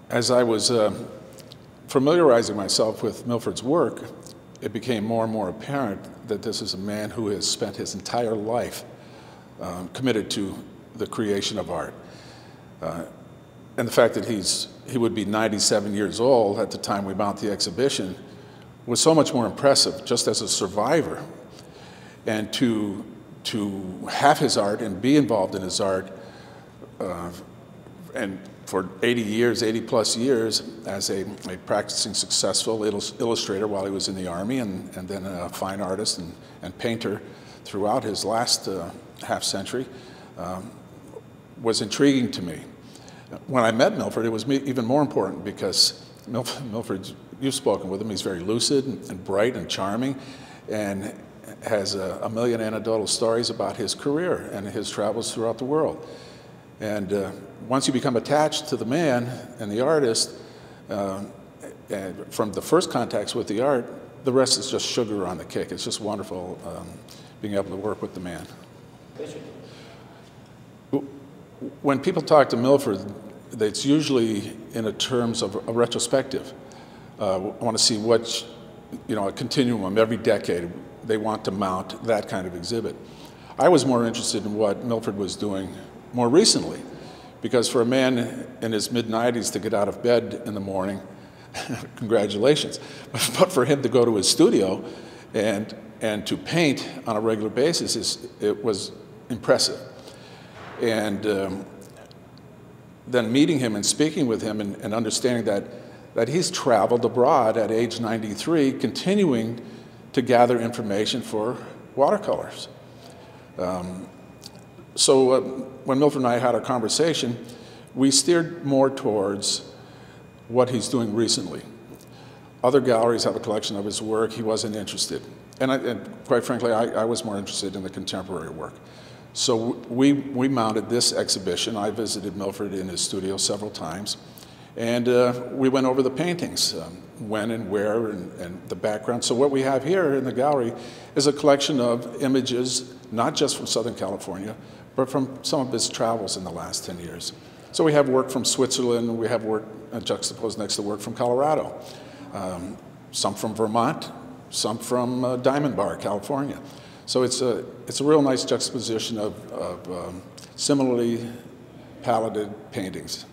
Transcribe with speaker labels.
Speaker 1: As I was familiarizing myself with Milford's work, it became more and more apparent that this is a man who has spent his entire life committed to the creation of art. And the fact that he would be 97 years old at the time we mounted the exhibition was so much more impressive just as a survivor. And to have his art and be involved in his art and for 80 years, 80 plus years as a practicing successful illustrator while he was in the Army, and then a fine artist and painter throughout his last half century, was intriguing to me. When I met Milford, it was even more important because Milford, you've spoken with him, he's very lucid and bright and charming, and has a million anecdotal stories about his career and his travels throughout the world. And once you become attached to the man and the artist, and from the first contacts with the art, the rest is just sugar on the cake. It's just wonderful being able to work with the man. When people talk to Milford, it's usually in terms of a retrospective. I want to see what, a continuum every decade. They want to mount that kind of exhibit. I was more interested in what Milford was doing more recently, because for a man in his mid-90s to get out of bed in the morning, congratulations, but for him to go to his studio and to paint on a regular basis, it was impressive. And then meeting him and speaking with him and understanding that he's traveled abroad at age 93, continuing to gather information for watercolors. So when Milford and I had a conversation, we steered more towards what he's doing recently. Other galleries have a collection of his work. He wasn't interested. And quite frankly, I was more interested in the contemporary work. So we mounted this exhibition. I visited Milford in his studio several times. And we went over the paintings, when and where, and the background. So what we have here in the gallery is a collection of images, not just from Southern California, but from some of his travels in the last 10 years. So we have work from Switzerland, we have work juxtaposed next to work from Colorado, some from Vermont, some from Diamond Bar, California. So it's a real nice juxtaposition of similarly paleted paintings.